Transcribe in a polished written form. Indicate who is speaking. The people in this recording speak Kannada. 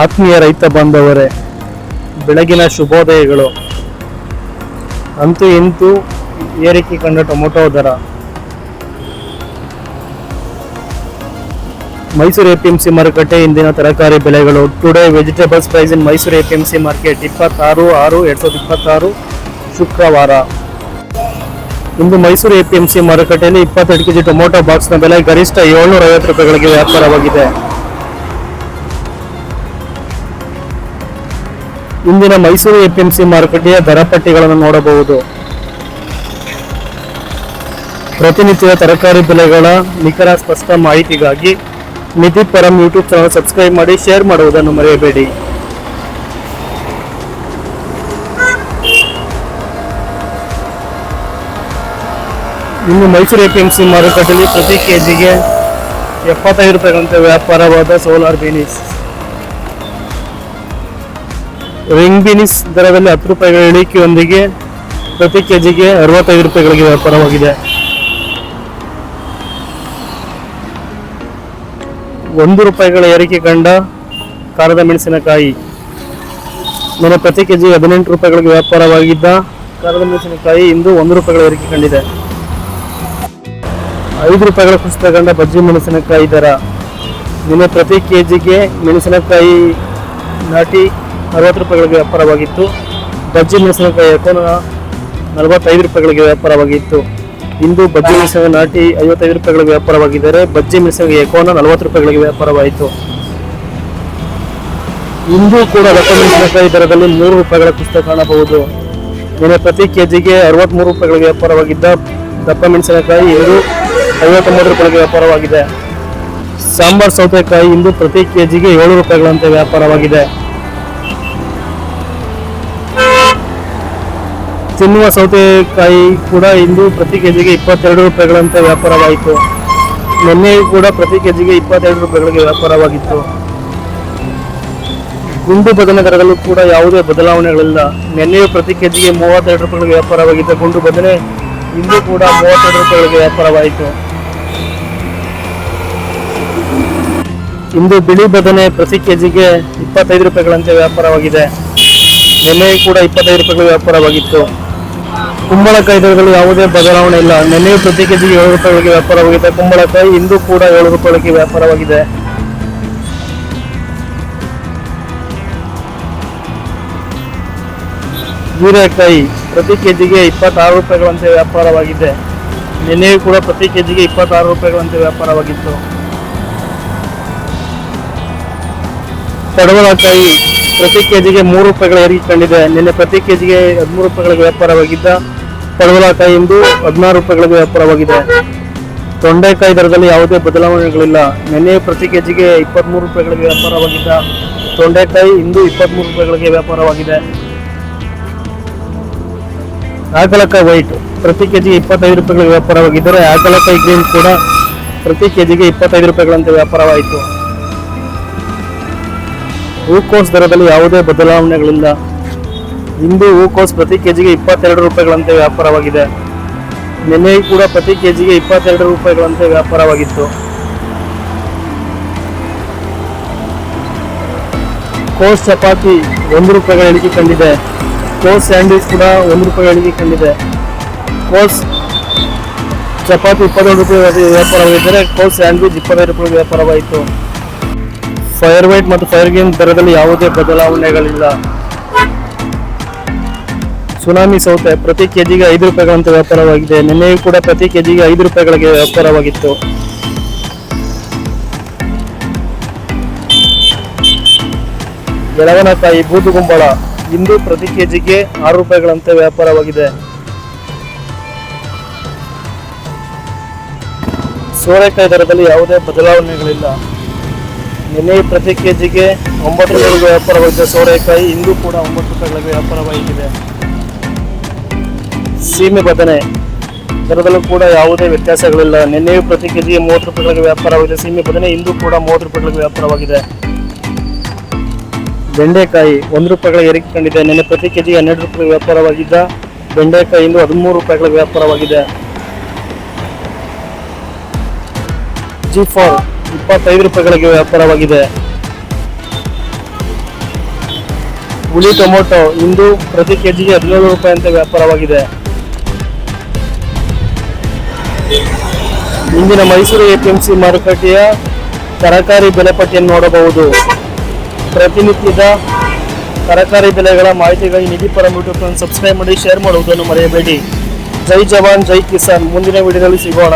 Speaker 1: ಆತ್ಮೀಯ ರೈತ ಬಾಂಧವರೇ, ಬೆಳಗಿನ ಶುಭೋದಯಗಳು. ಅಂತೂ ಇಂತೂ ಏರಿಕೆ ಕಂಡ ಟೊಮೊಟೊ ದರ. ಮೈಸೂರು ಎಪಿಎಂಸಿ ಮಾರುಕಟ್ಟೆ ಇಂದಿನ ತರಕಾರಿ ಬೆಲೆಗಳು. ಟುಡೇ ವೆಜಿಟೇಬಲ್ಸ್ ಪ್ರೈಸ್ ಇನ್ ಮೈಸೂರು ಎಪಿಎಂಸಿ ಮಾರ್ಕೆಟ್ 26/6/2026 ಶುಕ್ರವಾರ. ಇಂದು ಮೈಸೂರು ಎಪಿಎಂಸಿ ಮಾರುಕಟ್ಟೆಯಲ್ಲಿ 22 ಕೆಜಿ ಟೊಮೊಟೊ ಬಾಕ್ಸ್ನ ಬೆಲೆ ಗರಿಷ್ಠ 750 ರೂಪಾಯಿಗಳಿಗೆ ವ್ಯಾಪಾರವಾಗಿದೆ. ಇಂದಿನ ಮೈಸೂರು ಎಪಿಎಂಸಿ ಮಾರುಕಟ್ಟೆಯ ದರ ಪಟ್ಟಿಗಳನ್ನು ನೋಡಬಹುದು. ಪ್ರತಿನಿತ್ಯದ ತರಕಾರಿ ಬೆಲೆಗಳ ನಿಖರ ಸ್ಪಷ್ಟ ಮಾಹಿತಿಗಾಗಿ ನಿಧಿ ಪರಂ ಯೂಟ್ಯೂಬ್ ಚಾನಲ್ ಸಬ್ಸ್ಕ್ರೈಬ್ ಮಾಡಿ, ಶೇರ್ ಮಾಡುವುದನ್ನು ಮರೆಯಬೇಡಿ. ಇನ್ನು ಮೈಸೂರು ಎಪಿಎಂಸಿ ಮಾರುಕಟ್ಟೆಯಲ್ಲಿ ಪ್ರತಿ ಕೆಜಿಗೆ 75 ರೂಪಾಯಿಗಳಂತೆ ವ್ಯಾಪಾರವಾದ ಸೋಲಾರ್ ಬೀನಿಸ್. ರಿಂಗ್ ಬೀನಿಸ್ ದರದಲ್ಲಿ 10 ರೂಪಾಯಿಗಳ ಇಳಿಕೆಯೊಂದಿಗೆ ಪ್ರತಿ ಕೆಜಿಗೆ 65 ರೂಪಾಯಿಗಳಿಗೆ ವ್ಯಾಪಾರವಾಗಿದೆ. 1 ರೂಪಾಯಿಗಳ ಏರಿಕೆ ಕಂಡ ಖಾರದ ಮೆಣಸಿನಕಾಯಿ. ಮೊನ್ನೆ ಪ್ರತಿ ಕೆಜಿ 18 ರೂಪಾಯಿಗಳಿಗೆ ವ್ಯಾಪಾರವಾಗಿದ್ದ ಖಾರದ ಮೆಣಸಿನಕಾಯಿ ಇಂದು 1 ರೂಪಾಯಿಗಳ ಏರಿಕೆ ಕಂಡಿದೆ. 5 ರೂಪಾಯಿಗಳ ಕುಸಿತ ಕಂಡ ಬಜ್ಜಿ ಮೆಣಸಿನಕಾಯಿ ದರ. ನಿನ್ನೆ ಪ್ರತಿ ಕೆಜಿಗೆ ಮೆಣಸಿನಕಾಯಿ ನಾಟಿ 60 ರೂಪಾಯಿಗಳಿಗೆ ವ್ಯಾಪಾರವಾಗಿತ್ತು. ಬಜ್ಜಿ ಮೆಣಸಿನಕಾಯಿ ಎಕೋನ 45 ರೂಪಾಯಿಗಳಿಗೆ ವ್ಯಾಪಾರವಾಗಿತ್ತು. ಇಂದು ಬಜ್ಜಿ ಮೆಣಸಿನಕಾಯಿ ನಾಟಿ 55 ರೂಪಾಯಿಗಳಿಗೆ ವ್ಯಾಪಾರವಾಗಿದ್ದರೆ ಬಜ್ಜಿ ಮೆಣಸಿನಕಾಯಿ ಎಕೋನ 40 ರೂಪಾಯಿಗಳಿಗೆ ವ್ಯಾಪಾರವಾಯಿತು. ಇಂದು ಕೂಡ ದಪ್ಪ ಮೆಣಸಿನಕಾಯಿ ದರದಲ್ಲಿ 3 ರೂಪಾಯಿಗಳ ಕುಸಿತ ಕಾಣಬಹುದು. ನಿನ್ನೆ ಪ್ರತಿ ಕೆಜಿಗೆ 63 ರೂಪಾಯಿಗಳಿಗೆ ವ್ಯಾಪಾರವಾಗಿದ್ದ ದಪ್ಪ ಮೆಣಸಿನಕಾಯಿ ಇಂದು 53 ರೂಪಾಯಿಗಳಿಗೆ ವ್ಯಾಪಾರವಾಗಿದೆ. ಸಾಂಬಾರ್ ಸೌತೆಕಾಯಿ ಇಂದು ಪ್ರತಿ ಕೆಜಿಗೆ 7 ರೂಪಾಯಿಗಳಂತೆ ವ್ಯಾಪಾರವಾಗಿದೆ. ತಿನ್ನುವ ಸೌತೆಕಾಯಿ ಕೂಡ ಇಂದು ಪ್ರತಿ ಕೆಜಿಗೆ 22 ರೂಪಾಯಿಗಳಂತೆ ವ್ಯಾಪಾರವಾಯಿತು. ನಿನ್ನೆಯೂ ಕೂಡ ಪ್ರತಿ ಕೆಜಿಗೆ 22 ರೂಪಾಯಿಗಳಿಗೆ ವ್ಯಾಪಾರವಾಗಿತ್ತು. ಗುಂಡು ಬದನೆ ದರದಲ್ಲೂ ಕೂಡ ಯಾವುದೇ ಬದಲಾವಣೆಗಳಿಲ್ಲ. ನಿನ್ನೆಯೂ ಪ್ರತಿ ಕೆಜಿಗೆ 32 ರೂಪಾಯಿಗಳಿಗೆ ವ್ಯಾಪಾರವಾಗಿದ್ದ ಗುಂಡು ಬದನೆ ಇಂದು ಕೂಡ 32 ರೂಪಾಯಿಗಳಿಗೆ ವ್ಯಾಪಾರವಾಯಿತು. ಇಂದು ಬಿಳಿ ಬದನೆ ಪ್ರತಿ ಕೆಜಿಗೆ 25 ರೂಪಾಯಿಗಳಂತೆ ವ್ಯಾಪಾರವಾಗಿದೆ. ನಿನ್ನೆಯೂ ಕೂಡ 25 ರೂಪಾಯಿಗಳ ವ್ಯಾಪಾರವಾಗಿತ್ತು. ಕುಂಬಳಕಾಯಿ ದರದಲ್ಲಿ ಯಾವುದೇ ಬದಲಾವಣೆ ಇಲ್ಲ. ನಿನ್ನೆಯೂ ಪ್ರತಿ ಕೆಜಿಗೆ 7 ರೂಪಾಯಿಗಳಿಗೆ ವ್ಯಾಪಾರವಾಗಿದೆ. ಕುಂಬಳಕಾಯಿ ಇಂದು ಕೂಡ 7 ರೂಪಾಯಿಗಳಿಗೆ ವ್ಯಾಪಾರವಾಗಿದೆ. ಹೀರೆಕಾಯಿ ಪ್ರತಿ ಕೆಜಿಗೆ 26 ರೂಪಾಯಿಗಳಂತೆ ವ್ಯಾಪಾರವಾಗಿದೆ. ನಿನ್ನೆಯೂ ಕೂಡ ಪ್ರತಿ ಕೆಜಿಗೆ 26 ರೂಪಾಯಿಗಳಂತೆ ವ್ಯಾಪಾರವಾಗಿತ್ತು. ಪಡವಲಕಾಯಿ ಪ್ರತಿ ಕೆಜಿಗೆ 3 ರೂಪಾಯಿಗಳ ಏರಿಕೆ ಕಂಡಿದೆ. ನಿನ್ನೆ ಪ್ರತಿ ಕೆಜಿಗೆ 13 ರೂಪಾಯಿಗಳಿಗೆ ವ್ಯಾಪಾರವಾಗಿದ್ದ ಪಡವಲಕಾಯಿ ಇಂದು 16 ರೂಪಾಯಿಗಳಿಗೆ ವ್ಯಾಪಾರವಾಗಿದೆ. ತೊಂಡೆಕಾಯಿ ದರದಲ್ಲಿ ಯಾವುದೇ ಬದಲಾವಣೆಗಳಿಲ್ಲ. ನಿನ್ನೆ ಪ್ರತಿ ಕೆಜಿಗೆ 23 ರೂಪಾಯಿಗಳಿಗೆ ವ್ಯಾಪಾರವಾಗಿದ್ದ ತೊಂಡೆಕಾಯಿ ಇಂದು 23 ರೂಪಾಯಿಗಳಿಗೆ ವ್ಯಾಪಾರವಾಗಿದೆ. ಹಾಗಲಕಾಯಿ ವೈಟ್ ಪ್ರತಿ ಕೆಜಿಗೆ 25 ರೂಪಾಯಿಗಳಿಗೆ ವ್ಯಾಪಾರವಾಗಿದ್ದರೆ ಹಾಗಲಕಾಯಿ ಗ್ರೀನ್ ಕೂಡ ಪ್ರತಿ ಕೆಜಿಗೆ 25 ರೂಪಾಯಿಗಳಂತೆ ವ್ಯಾಪಾರವಾಯಿತು. ಹೂಕೋಸ್ ದರದಲ್ಲಿ ಯಾವುದೇ ಬದಲಾವಣೆಗಳಿಲ್ಲ. ಇಂದು ಹೂಕೋಸ್ ಪ್ರತಿ ಕೆಜಿಗೆ 22 ರೂಪಾಯಿಗಳಂತೆ ವ್ಯಾಪಾರವಾಗಿದೆ. ನಿನ್ನೆಯೂ ಕೂಡ ಪ್ರತಿ ಕೆಜಿಗೆ 22 ರೂಪಾಯಿಗಳಂತೆ ವ್ಯಾಪಾರವಾಗಿತ್ತು. ಕೋಸ್ ಚಪಾತಿ 1 ರೂಪಾಯಿಗಳ ಇಳಿಕೆ ಕಂಡಿದೆ. ಕೋಸ್ ಸ್ಯಾಂಡ್ವಿಚ್ ಕೂಡ 1 ರೂಪಾಯಿ ಇಳಿಕೆ ಕಂಡಿದೆ. ಕೋಸ್ ಚಪಾತಿ 22 ರೂಪಾಯಿ ವ್ಯಾಪಾರವಾಗಿದ್ದರೆ ಕೋಸ್ ಸ್ಯಾಂಡ್ವಿಚ್ 25 ರೂಪಾಯಿ ವ್ಯಾಪಾರವಾಯಿತು. ಫೈರ್ ವೈಟ್ ಮತ್ತು ಫೈರ್ ಗೇಮ್ ದರದಲ್ಲಿ ಯಾವುದೇ ಬದಲಾವಣೆಗಳಿಲ್ಲ. ಸುನಾಮಿ ಸೌತೆ ಪ್ರತಿ ಕೆಜಿಗೆ 5 ರೂಪಾಯಿಗಳಂತೆ ವ್ಯಾಪಾರವಾಗಿದೆ. ನಿನ್ನೆಯೂ ಕೂಡ ಪ್ರತಿ ಕೆಜಿಗೆ 5 ರೂಪಾಯಿಗಳಿಗೆ ವ್ಯಾಪಾರವಾಗಿತ್ತು. ಎಳವನಕಾಯಿ ಬೂದುಗುಂಬಳ ಇಂದು ಪ್ರತಿ ಕೆಜಿಗೆ 6 ರೂಪಾಯಿಗಳಂತೆ ವ್ಯಾಪಾರವಾಗಿದೆ. ಸೋರೆಕಾಯಿ ದರದಲ್ಲಿ ಯಾವುದೇ ಬದಲಾವಣೆಗಳಿಲ್ಲ. ನಿನ್ನೆ ಪ್ರತಿ ಕೆಜಿಗೆ 9 ರೂಪಾಯಿಗಳಿಗೆ ವ್ಯಾಪಾರವಾಗಿದ್ದ ಸೋರೆಕಾಯಿ ಇಂದು ಕೂಡ 9 ರೂಪಾಯಿಗಳಿಗೆ ವ್ಯಾಪಾರವಾಗಿದೆ. ಸೀಮೆ ಬದನೆ ದರದಲ್ಲೂ ಕೂಡ ಯಾವುದೇ ವ್ಯತ್ಯಾಸಗಳಿಲ್ಲ. ನಿನ್ನೆಯೂ ಪ್ರತಿ ಕೆಜಿಗೆ 30 ರೂಪಾಯಿಗಳಿಗೆ ವ್ಯಾಪಾರವಾಗಿದೆ. ಸೀಮೆ ಬದನೆ ಇಂದು ಕೂಡ 30 ರೂಪಾಯಿಗಳಿಗೆ ವ್ಯಾಪಾರವಾಗಿದೆ. ಬೆಂಡೆಕಾಯಿ 1 ರೂಪಾಯಿಗಳ ಏರಿಕೆ ಕಂಡಿದೆ. ನಿನ್ನೆ ಪ್ರತಿ ಕೆಜಿಗೆ 12 ರೂಪಾಯಿಗೆ ವ್ಯಾಪಾರವಾಗಿದ್ದ ಬೆಂಡೆಕಾಯಿ ಇಂದು 13 ರೂಪಾಯಿಗಳಿಗೆ ವ್ಯಾಪಾರವಾಗಿದೆ. G4 25 ರೂಪಾಯಿಗಳಿಗೆ ವ್ಯಾಪಾರವಾಗಿದೆ. ಹುಳಿ ಟೊಮೊಟೊ ಇಂದು ಪ್ರತಿ ಕೆಜಿಗೆ 17 ರೂಪಾಯಿ ಅಂತ ವ್ಯಾಪಾರವಾಗಿದೆ. ಇಂದಿನ ಮೈಸೂರು APMC ಮಾರುಕಟ್ಟೆಯ ತರಕಾರಿ ಬೆಲೆ ಪಟ್ಟಿಯನ್ನು ನೋಡಬಹುದು. ಪ್ರತಿನಿತ್ಯದ ತರಕಾರಿ ಬೆಲೆಗಳ ಮಾಹಿತಿಗಾಗಿ ನಿಧಿ ಪರಂ ಯೂಟ್ಯೂಬ್ ಚಾನಲ್ ಸಬ್ಸ್ಕ್ರೈಬ್ ಮಾಡಿ, ಶೇರ್ ಮಾಡುವುದನ್ನು ಮರೆಯಬೇಡಿ. ಜೈ ಜವಾನ್ ಜೈ ಕಿಸಾನ್. ಮುಂದಿನ ವಿಡಿಯೋದಲ್ಲಿ ಸಿಗೋಣ.